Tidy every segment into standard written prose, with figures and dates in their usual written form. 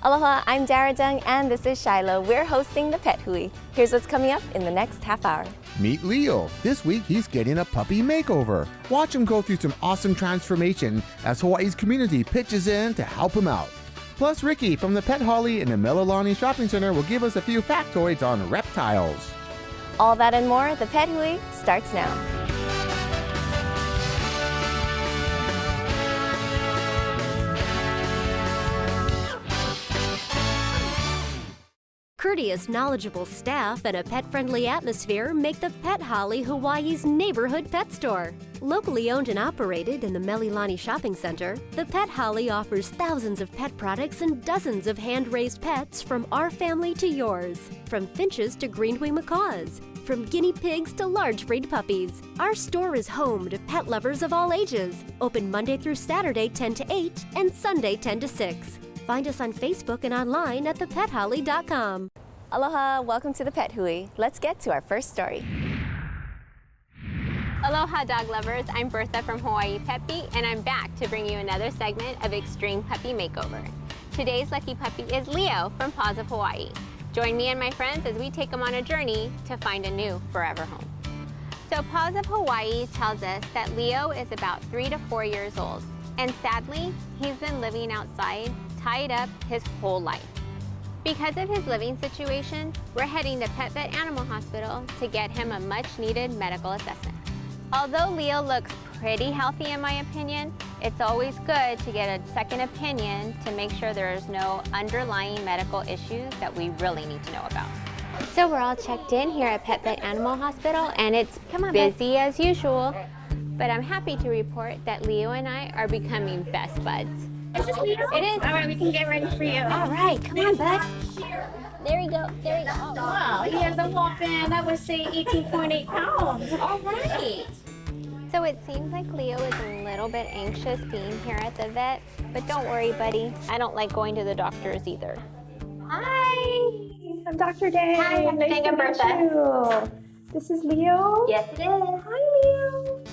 Aloha, I'm Dara Dung and this is Shiloh. We're hosting the Pet Hui. Here's what's coming up in the next half hour. Meet Leo. This week he's getting a puppy makeover. Watch him go through some awesome transformation as Hawaii's community pitches in to help him out. Plus Ricky from the Pet Hale in the Mililani Shopping Center will give us a few factoids on reptiles. All that and more, the Pet Hui starts now. Courteous, knowledgeable staff and a pet-friendly atmosphere make the Pet Hale Hawaii's neighborhood pet store. Locally owned and operated in the Mililani Shopping Center, the Pet Hale offers thousands of pet products and dozens of hand-raised pets from our family to yours. From finches to green hui macaws, from guinea pigs to large breed puppies. Our store is home to pet lovers of all ages. Open Monday through Saturday 10 to 8 and Sunday 10 to 6. Find us on Facebook and online at thepethale.com. Aloha, welcome to the Pet Hui. Let's get to our first story. Aloha dog lovers, I'm Bertha from Hawaii Pet Beat, and I'm back to bring you another segment of Xtreme Puppy Makeover. Today's lucky puppy is Leo from PAWS of Hawaii. Join me and my friends as we take them on a journey to find a new forever home. So PAWS of Hawaii tells us that Leo is about 3 to 4 years old, and sadly, he's been living outside, tied up his whole life. Because of his living situation, we're heading to PetVet Animal Hospital to get him a much-needed medical assessment. Although Leo looks pretty healthy in my opinion, it's always good to get a second opinion to make sure there's no underlying medical issues that we really need to know about. So we're all checked in here at PetVet Animal Hospital and it's busy as usual, but I'm happy to report that Leo and I are becoming best buds. Is this Leo? It is. All right, we can get ready for you. All right, come on, bud. There you go, there you go. Oh, wow, he has a whopping, I would say 18.8 pounds. All right. So it seems like Leo is a little bit anxious being here at the vet, but don't worry, buddy. I don't like going to the doctors either. Hi, I'm Dr. Day. Hi, Dr. Nice Day, to I'm meet Bertha. you. This is Leo? Yes, it is. Hi, Leo.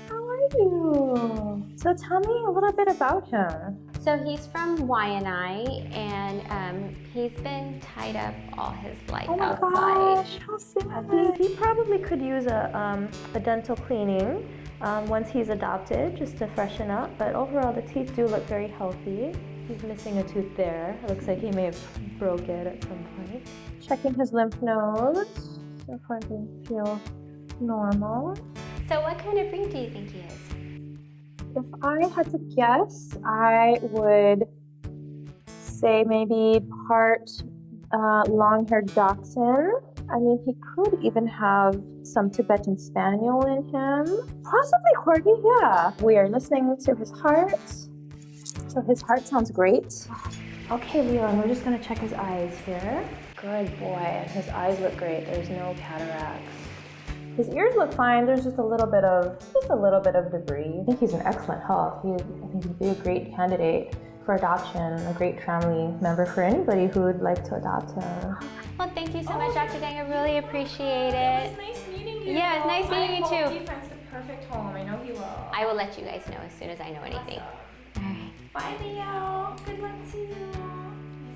How are you? So tell me a little bit about him. So he's from Waianae, and he's been tied up all his life Oh my outside. gosh, how sad. He probably could use a dental cleaning once he's adopted, just to freshen up. But overall, the teeth do look very healthy. He's missing a tooth there. It looks like he may have broke it at some point. Checking his lymph nodes. So far, they feel normal. So what kind of breed do you think he is? If I had to guess, I would say maybe part long-haired dachshund. I mean, he could even have some Tibetan Spaniel in him. Possibly Corgi, yeah. We are listening to his heart. So his heart sounds great. Okay, Leo, and we're just gonna check his eyes here. Good boy, and his eyes look great. There's no cataracts. His ears look fine. There's just a little bit of debris. I think he's in excellent health. I think he'd be a great candidate for adoption, a great family member for anybody who would like to adopt him. Well, thank you so much, Dr. Dang. I really appreciate it. It was nice meeting you. Yeah, it's nice meeting you too. I hope he finds the perfect home. I know he will. I will let you guys know as soon as I know anything. All right. Bye, Leo. Good luck to you.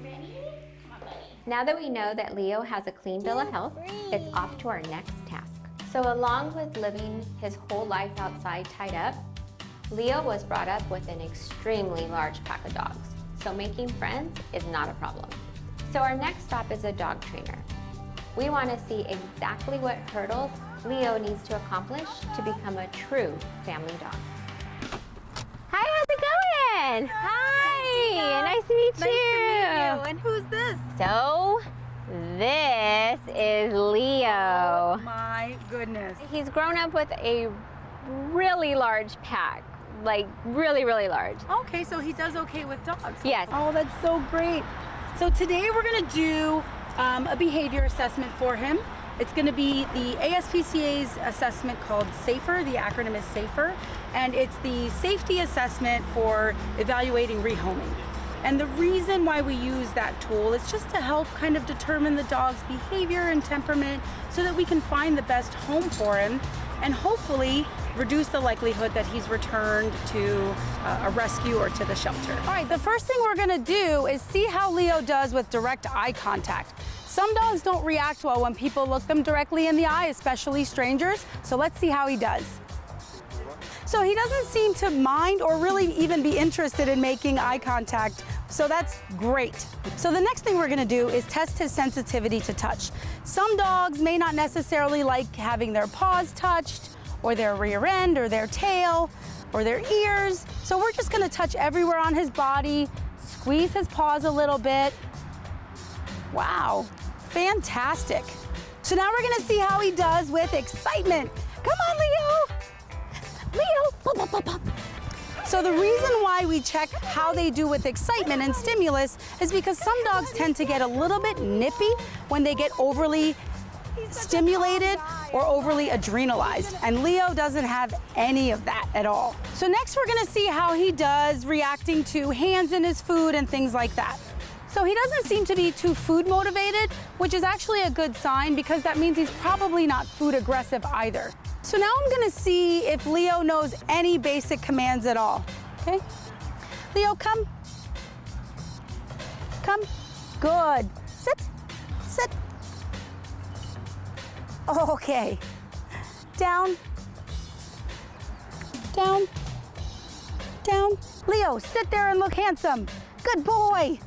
Ready? Come on, buddy. Now that we know that Leo has a clean bill of health, it's off to our next task. So along with living his whole life outside tied up, Leo was brought up with an extremely large pack of dogs. So making friends is not a problem. So our next stop is a dog trainer. We want to see exactly what hurdles Leo needs to accomplish to become a true family dog. Hi, how's it going? Hi, nice to meet you. Nice to meet you. And who's this? So, this is Leo. Oh my goodness. He's grown up with a really large pack, like really, really large. Okay, so he does okay with dogs. Yes. Oh, that's so great. So today we're gonna do a behavior assessment for him. It's gonna be the ASPCA's assessment called SAFER. The acronym is SAFER. And it's the safety assessment for evaluating rehoming. And the reason why we use that tool is just to help kind of determine the dog's behavior and temperament so that we can find the best home for him and hopefully reduce the likelihood that he's returned to a rescue or to the shelter. All right, the first thing we're gonna do is see how Leo does with direct eye contact. Some dogs don't react well when people look them directly in the eye, especially strangers, so let's see how he does. So he doesn't seem to mind or really even be interested in making eye contact, so that's great. So the next thing we're gonna do is test his sensitivity to touch. Some dogs may not necessarily like having their paws touched, or their rear end, or their tail, or their ears. So we're just gonna touch everywhere on his body, squeeze his paws a little bit. Wow, fantastic. So now we're gonna see how he does with excitement. Come on, Leo. Leo, pop, pop, pop, pop. So the reason why we check how they do with excitement and stimulus is because some dogs tend to get a little bit nippy when they get overly stimulated or overly adrenalized, and Leo doesn't have any of that at all. So next we're gonna see how he does reacting to hands in his food and things like that. So he doesn't seem to be too food motivated, which is actually a good sign because that means he's probably not food aggressive either. So now I'm gonna see if Leo knows any basic commands at all, okay? Leo, come. Come, good. Sit, sit. Okay, down, down, down. Leo, sit there and look handsome. Good boy.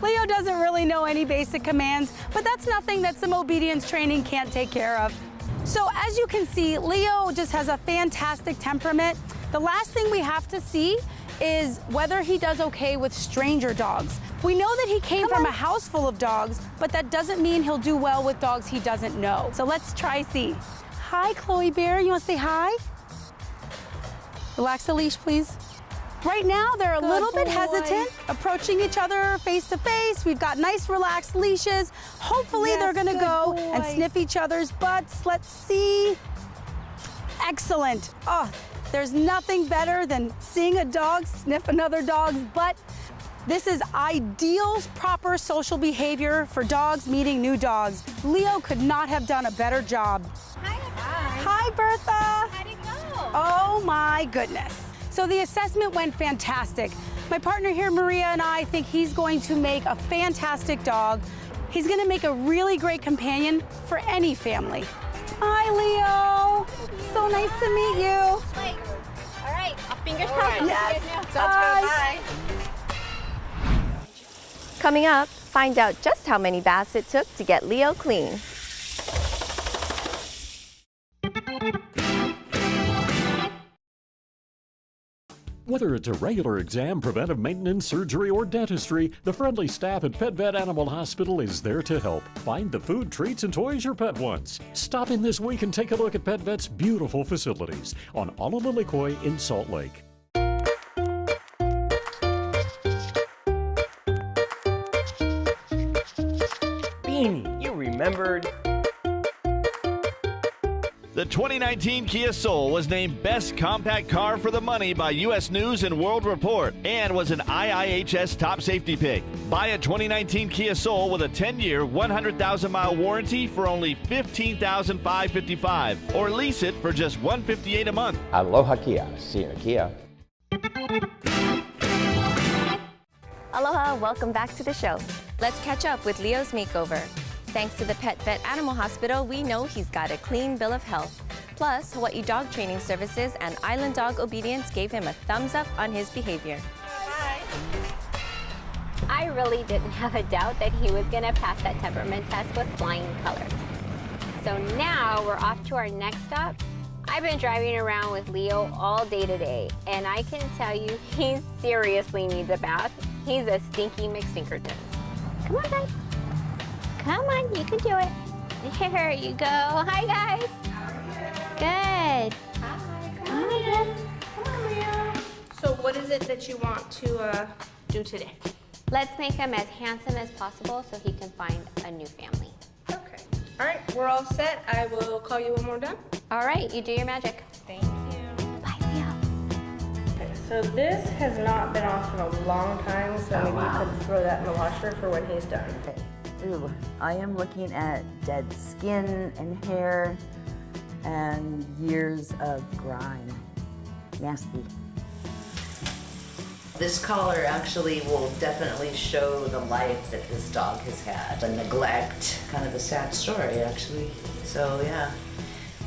Leo doesn't really know any basic commands, but that's nothing that some obedience training can't take care of. So as you can see, Leo just has a fantastic temperament. The last thing we have to see is whether he does okay with stranger dogs. We know that he came from a house full of dogs, but that doesn't mean he'll do well with dogs he doesn't know. So let's try see. Hi, Chloe Bear, you wanna say hi? Relax the leash, please. Right now, they're a little bit hesitant, approaching each other face to face. We've got nice, relaxed leashes. Hopefully, they're gonna go and sniff each other's butts. Let's see. Excellent. Oh, there's nothing better than seeing a dog sniff another dog's butt. This is ideal, proper social behavior for dogs meeting new dogs. Leo could not have done a better job. Hi. Hi, Bertha. How'd it go? Oh my goodness. So the assessment went fantastic. My partner here, Maria, and I think he's going to make a fantastic dog. He's gonna make a really great companion for any family. Hi, Leo. So nice to meet you. Wait. All right, fingers crossed. Yes. Bye. Coming up, find out just how many baths it took to get Leo clean. Whether it's a regular exam, preventive maintenance, surgery, or dentistry, the friendly staff at PetVet Animal Hospital is there to help. Find the food, treats, and toys your pet wants. Stop in this week and take a look at PetVet's beautiful facilities on Honolulu in Salt Lake. Beanie, you remembered. The 2019 Kia Soul was named Best Compact Car for the Money by U.S. News and World Report and was an IIHS Top Safety Pick. Buy a 2019 Kia Soul with a 10-year, 100,000-mile warranty for only $15,555 or lease it for just $158 a month. Aloha Kia. See you in Kia. Aloha, welcome back to the show. Let's catch up with Leo's makeover. Thanks to the PetVet Animal Hospital, we know he's got a clean bill of health. Plus, Hawaii Dog Training Services and Island Dog Obedience gave him a thumbs up on his behavior. Hi. I really didn't have a doubt that he was going to pass that temperament test with flying colors. So now we're off to our next stop. I've been driving around with Leo all day today, and I can tell you he seriously needs a bath. He's a stinky McStinkerton. Come on, guys. Come on, you can do it. Here you go. Hi, guys. Good. Hi. Come on, Leo. So what is it that you want to do today? Let's make him as handsome as possible so he can find a new family. Okay. All right, we're all set. I will call you when we're done. All right, you do your magic. Thank you. Bye, Leo. Okay, so this has not been off in a long time, so maybe you could throw that in the washer for when he's done. Ooh, I am looking at dead skin and hair. and years of grime. Nasty. This collar actually will definitely show the life that this dog has had. The neglect, kind of a sad story actually. So yeah,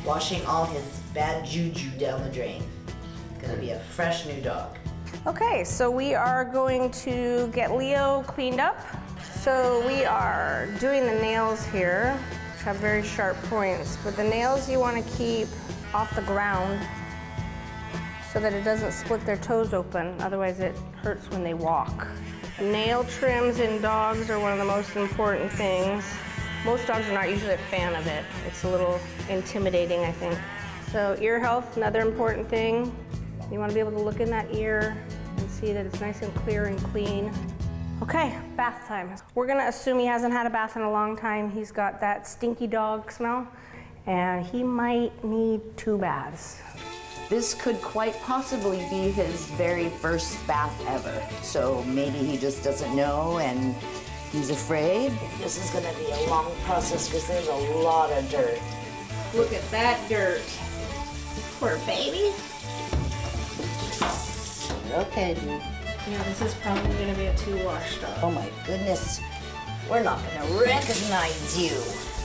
washing all his bad juju down the drain. Gonna be a fresh new dog. Okay, so we are going to get Leo cleaned up. So we are doing the nails here, which have very sharp points, but the nails you want to keep off the ground so that it doesn't split their toes open, otherwise it hurts when they walk. Nail trims in dogs are one of the most important things. Most dogs are not usually a fan of it. It's a little intimidating, I think. So ear health, another important thing. You want to be able to look in that ear and see that it's nice and clear and clean. Okay, bath time. We're gonna assume he hasn't had a bath in a long time. He's got that stinky dog smell, and he might need 2 baths. This could quite possibly be his very first bath ever. So maybe he just doesn't know and he's afraid. This is gonna be a long process because there's a lot of dirt. Look at that dirt. Poor baby. Okay, dude. Yeah, this is probably gonna be a 2-wash dog. Oh my goodness. We're not gonna recognize you.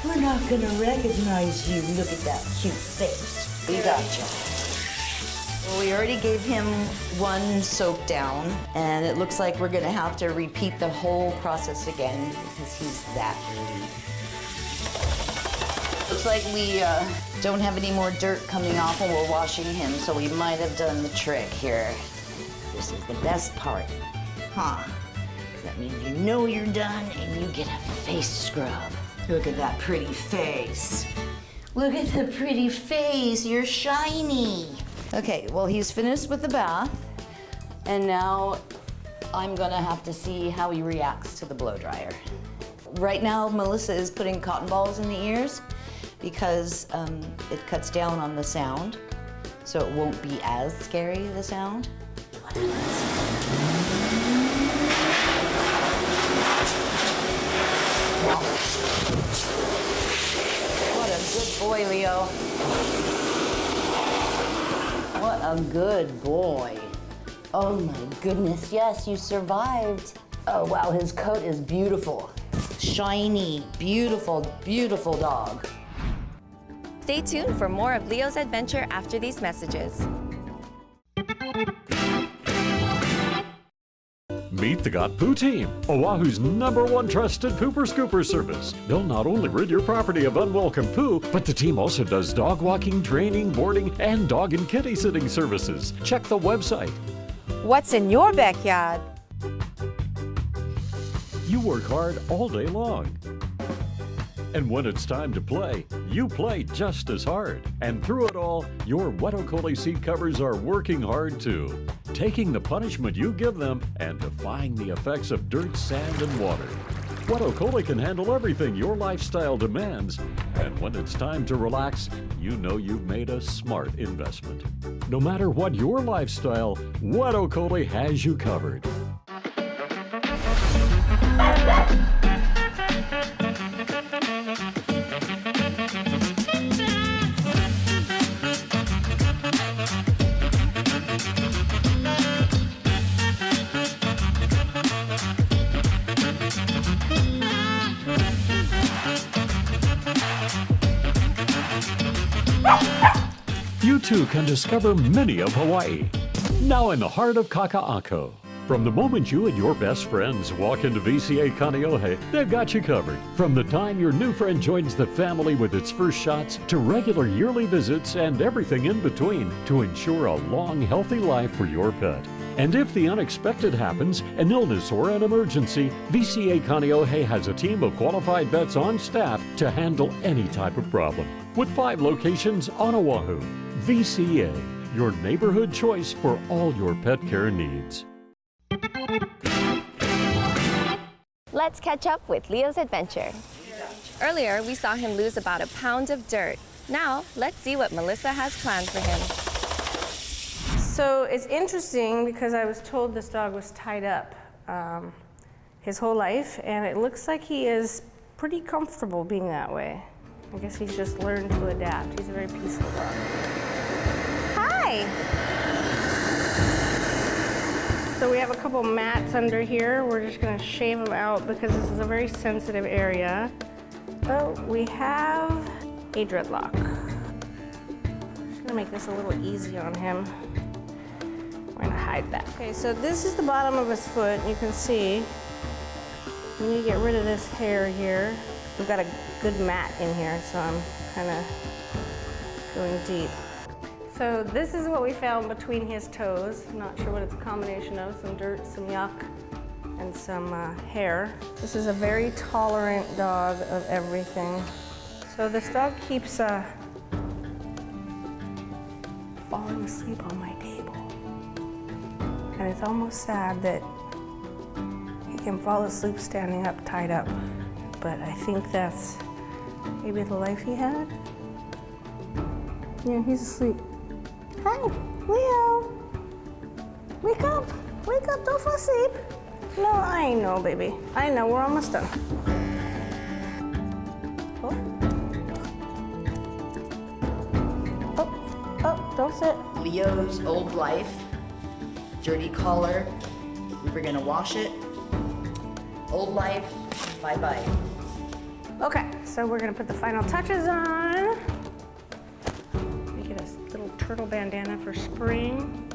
We're not gonna recognize you. Look at that cute face. We got you. Well, we already gave him 1 soak down, and it looks like we're gonna have to repeat the whole process again because he's that dirty. Looks like we don't have any more dirt coming off when we're washing him, so we might have done the trick here. This is the best part, huh? 'Cause that means you know you're done and you get a face scrub. Look at that pretty face. Look at the pretty face, you're shiny. Okay, well, he's finished with the bath, and now I'm gonna have to see how he reacts to the blow dryer. Right now, Melissa is putting cotton balls in the ears because it cuts down on the sound, so it won't be as scary, the sound. What a good boy, Leo. What a good boy. Oh my goodness, yes, you survived. Oh wow, his coat is beautiful. Shiny, beautiful, beautiful dog. Stay tuned for more of Leo's adventure after these messages. Meet the Got Poo Team, Oahu's #1 trusted pooper scooper service. They'll not only rid your property of unwelcome poo, but the team also does dog walking, training, boarding, and dog and kitty sitting services. Check the website. What's in your backyard? You work hard all day long. And when it's time to play, you play just as hard. And through it all, your Wetokoli seat covers are working hard too, taking the punishment you give them and defying the effects of dirt, sand, and water. Wetokoli can handle everything your lifestyle demands. And when it's time to relax, you know you've made a smart investment. No matter what your lifestyle, Wetokoli has you covered. You too can discover many of Hawaii. Now in the heart of Kaka'ako. From the moment you and your best friends walk into VCA Kaneohe, they've got you covered. From the time your new friend joins the family with its first shots, to regular yearly visits and everything in between to ensure a long, healthy life for your pet. And if the unexpected happens, an illness or an emergency, VCA Kaneohe has a team of qualified vets on staff to handle any type of problem. With 5 locations on Oahu, VCA, your neighborhood choice for all your pet care needs. Let's catch up with Leo's adventure. Earlier, we saw him lose about a pound of dirt. Now, let's see what Melissa has planned for him. So it's interesting because I was told this dog was tied up his whole life, and it looks like he is pretty comfortable being that way. I guess he's just learned to adapt. He's a very peaceful dog. Hi! So we have a couple mats under here. We're just gonna shave them out because this is a very sensitive area. But we have a dreadlock. Just gonna make this a little easy on him. We're gonna hide that. Okay, so this is the bottom of his foot. You can see we need to get rid of this hair here. We've got a good mat in here, so I'm kind of going deep. So this is what we found between his toes. I'm not sure what it's a combination of, some dirt, some yuck, and some hair. This is a very tolerant dog of everything. So this dog keeps falling asleep on my table. And it's almost sad that he can fall asleep standing up, tied up. But I think that's maybe the life he had. Yeah, he's asleep. Hi, Leo. Wake up, don't fall asleep. No, I know, baby. I know, we're almost done. Oh, don't sit. Leo's old life, dirty collar. We were gonna wash it. Old life, bye-bye. Okay, so we're gonna put the final touches on. Get a little turtle bandana for spring.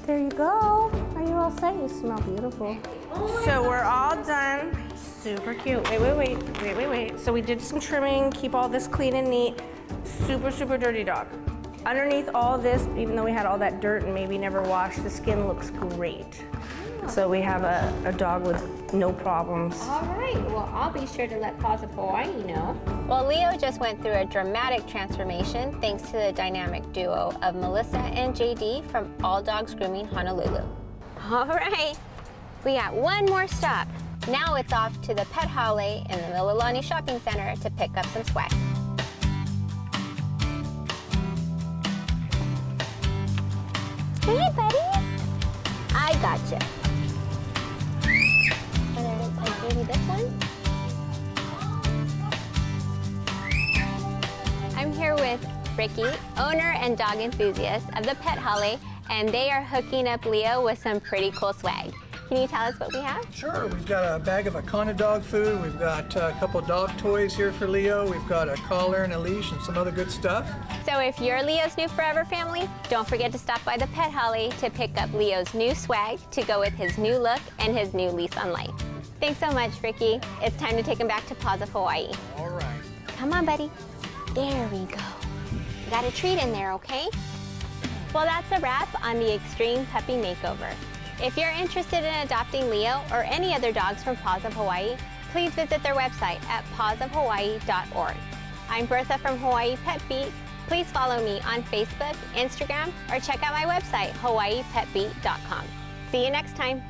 There you go. Are you all set? You smell beautiful. So we're all done. Super cute. Wait. So we did some trimming, keep all this clean and neat. Super, super dirty dog. Underneath all this, even though we had all that dirt and maybe never washed, the skin looks great. So we have a dog with no problems. All right, well, I'll be sure to let PAWS of Hawaii know. Well, Leo just went through a dramatic transformation thanks to the dynamic duo of Melissa and JD from All Dogs Grooming Honolulu. All right, we got one more stop. Now it's off to the Pet Hale in the Mililani Shopping Center to pick up some swag. Hey, buddy. I gotcha. Maybe this one? I'm here with Ricky, owner and dog enthusiast of the Pet Hale, and they are hooking up Leo with some pretty cool swag. Can you tell us what we have? Sure, we've got a bag of Ohana dog food, we've got a couple dog toys here for Leo, we've got a collar and a leash and some other good stuff. So if you're Leo's new forever family, don't forget to stop by the Pet Hale to pick up Leo's new swag to go with his new look and his new lease on life. Thanks so much, Ricky. It's time to take him back to PAWS of Hawaii. All right. Come on, buddy. There we go. You got a treat in there, okay? Well, that's a wrap on the Xtreme Puppy Makeover. If you're interested in adopting Leo or any other dogs from PAWS of Hawaii, please visit their website at pawsofhawaii.org. I'm Bertha from Hawaii Pet Beat. Please follow me on Facebook, Instagram, or check out my website, hawaiipetbeat.com. See you next time.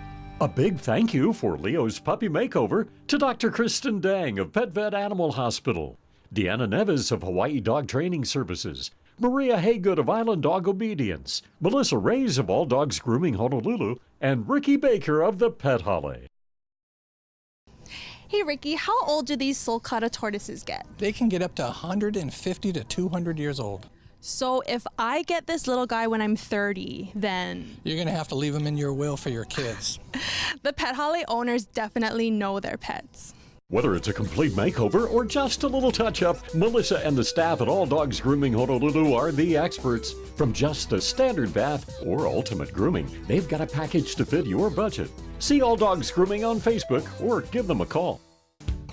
A big thank you for Leo's Puppy Makeover to Dr. Kristen Dang of PetVet Animal Hospital, Deanna Nieves of Hawaii Dog Training Services, Maria Hagood of Island Dog Obedience, Melissa Reis of All Dogs Grooming Honolulu, and Ricky Baker of the Pet Hale. Hey Ricky, how old do these sulcata tortoises get? They can get up to 150 to 200 years old. So if I get this little guy when I'm 30, then... You're gonna have to leave them in your will for your kids. The Pet Hale owners definitely know their pets. Whether it's a complete makeover or just a little touch-up, Melissa and the staff at All Dogs Grooming Honolulu are the experts. From just a standard bath or ultimate grooming, they've got a package to fit your budget. See All Dogs Grooming on Facebook or give them a call.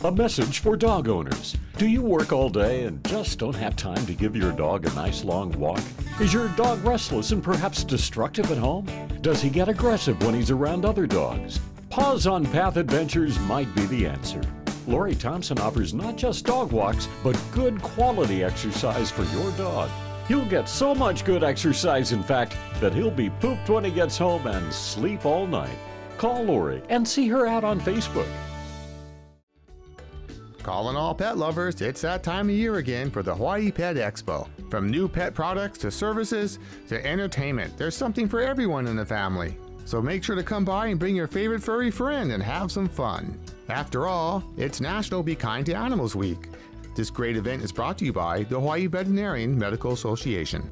A message for dog owners. Do you work all day and just don't have time to give your dog a nice long walk? Is your dog restless and perhaps destructive at home? Does he get aggressive when he's around other dogs? PAWS on Path Adventures might be the answer. Lori Thompson offers not just dog walks, but good quality exercise for your dog. He'll get so much good exercise, in fact, that he'll be pooped when he gets home and sleep all night. Call Lori and see her out on Facebook. Calling all pet lovers, it's that time of year again for the Hawaii Pet Expo. From new pet products to services to entertainment, there's something for everyone in the family. So make sure to come by and bring your favorite furry friend and have some fun. After all, it's National Be Kind to Animals Week. This great event is brought to you by the Hawaii Veterinarian Medical Association.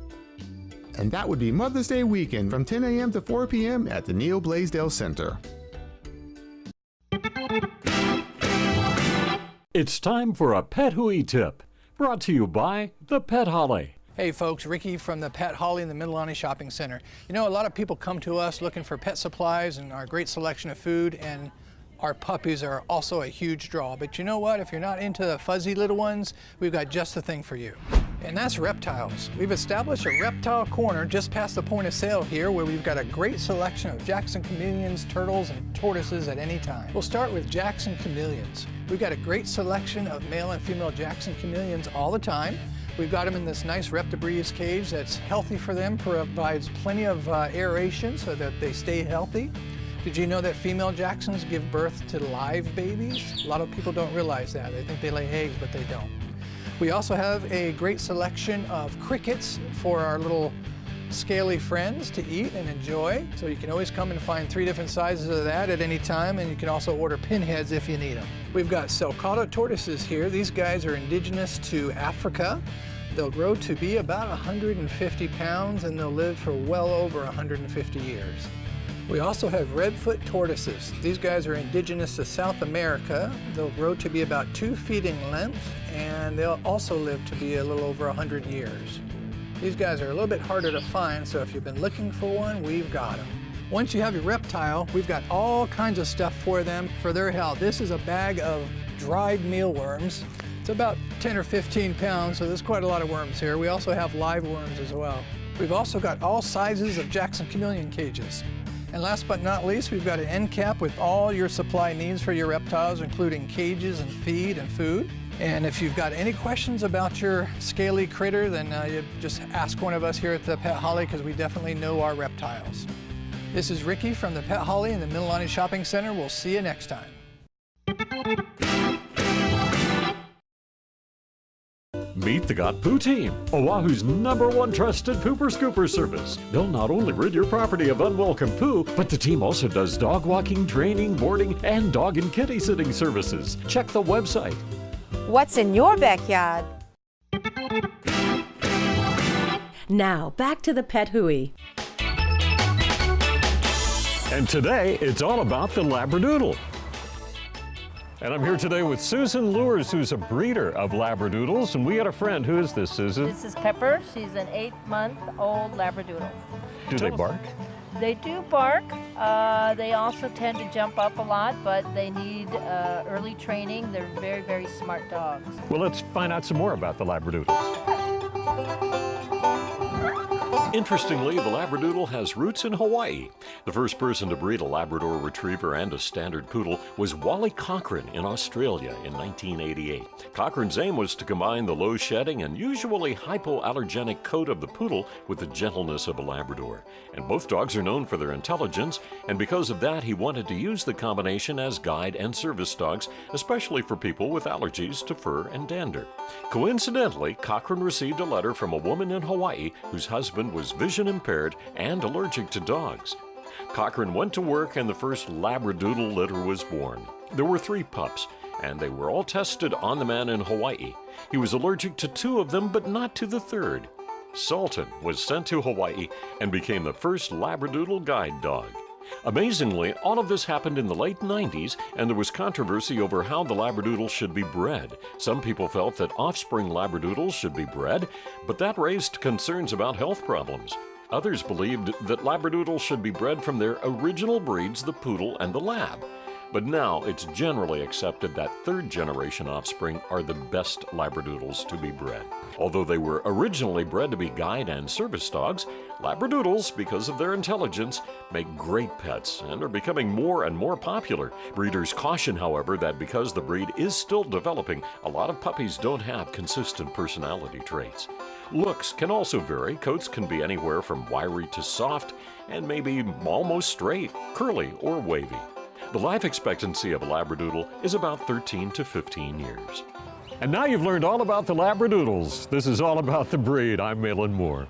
And that would be Mother's Day weekend from 10 a.m. to 4 p.m. at the Neil Blaisdell Center. It's time for a Pet Hui Tip, brought to you by the Pet Hale. Hey folks, Ricky from the Pet Hale in the Mililani Shopping Center. You know, a lot of people come to us looking for pet supplies and our great selection of food, and our puppies are also a huge draw. But you know what? If you're not into the fuzzy little ones, we've got just the thing for you. And that's reptiles. We've established a reptile corner just past the point of sale here, where we've got a great selection of Jackson chameleons, turtles, and tortoises at any time. We'll start with Jackson chameleons. We've got a great selection of male and female Jackson chameleons all the time. We've got them in this nice Reptibreeze cage that's healthy for them, provides plenty of aeration so that they stay healthy. Did you know that female Jacksons give birth to live babies? A lot of people don't realize that. They think they lay eggs, but they don't. We also have a great selection of crickets for our little scaly friends to eat and enjoy. So you can always come and find 3 different sizes of that at any time, and you can also order pinheads if you need them. We've got sulcata tortoises here. These guys are indigenous to Africa. They'll grow to be about 150 pounds, and they'll live for well over 150 years. We also have redfoot tortoises. These guys are indigenous to South America. They'll grow to be about 2 feet in length, and they'll also live to be a little over 100 years. These guys are a little bit harder to find, so if you've been looking for one, we've got them. Once you have your reptile, we've got all kinds of stuff for them for their health. This is a bag of dried mealworms. It's about 10 or 15 pounds, so there's quite a lot of worms here. We also have live worms as well. We've also got all sizes of Jackson chameleon cages. And last but not least, we've got an end cap with all your supply needs for your reptiles, including cages and feed and food. And if you've got any questions about your scaly critter, then you just ask one of us here at the Pet Hale, because we definitely know our reptiles. This is Ricky from the Pet Hale in the Mililani Shopping Center. We'll see you next time. Meet the Got Poo Team, Oahu's #1 trusted pooper scooper service. They'll not only rid your property of unwelcome poo, but the team also does dog walking, training, boarding, and dog and kitty sitting services. Check the website. What's in your backyard? Now, back to the Pet Hui. And today, it's all about the Labradoodle. And I'm here today with Susan Lures, who's a breeder of Labradoodles. And we had a friend. Who is this, Susan? This is Pepper. She's an 8-month-old Labradoodle. Do they bark? They do bark. They also tend to jump up a lot, but they need early training. They're very, very smart dogs. Well, let's find out some more about the Labradoodle. Interestingly, the Labradoodle has roots in Hawaii. The first person to breed a Labrador Retriever and a standard poodle was Wally Cochran in Australia in 1988. Cochran's aim was to combine the low shedding and usually hypoallergenic coat of the poodle with the gentleness of a Labrador. And both dogs are known for their intelligence, and because of that, he wanted to use the combination as guide and service dogs, especially for people with allergies to fur and dander. Coincidentally, Cochran received a letter from a woman in Hawaii whose husband was vision impaired and allergic to dogs. Cochran went to work and the first Labradoodle litter was born. There were 3 pups, and they were all tested on the man in Hawaii. He was allergic to 2 of them, but not to the 3rd. Sultan was sent to Hawaii and became the first Labradoodle guide dog. Amazingly, all of this happened in the late 90s, and there was controversy over how the Labradoodle should be bred. Some people felt that offspring Labradoodles should be bred, but that raised concerns about health problems. Others believed that Labradoodles should be bred from their original breeds, the Poodle and the Lab. But now it's generally accepted that 3rd-generation offspring are the best Labradoodles to be bred. Although they were originally bred to be guide and service dogs, Labradoodles, because of their intelligence, make great pets and are becoming more and more popular. Breeders caution, however, that because the breed is still developing, a lot of puppies don't have consistent personality traits. Looks can also vary. Coats can be anywhere from wiry to soft, and maybe almost straight, curly, or wavy. The life expectancy of a Labradoodle is about 13 to 15 years. And now you've learned all about the Labradoodles. This is all about the breed. I'm Mahlon Moore.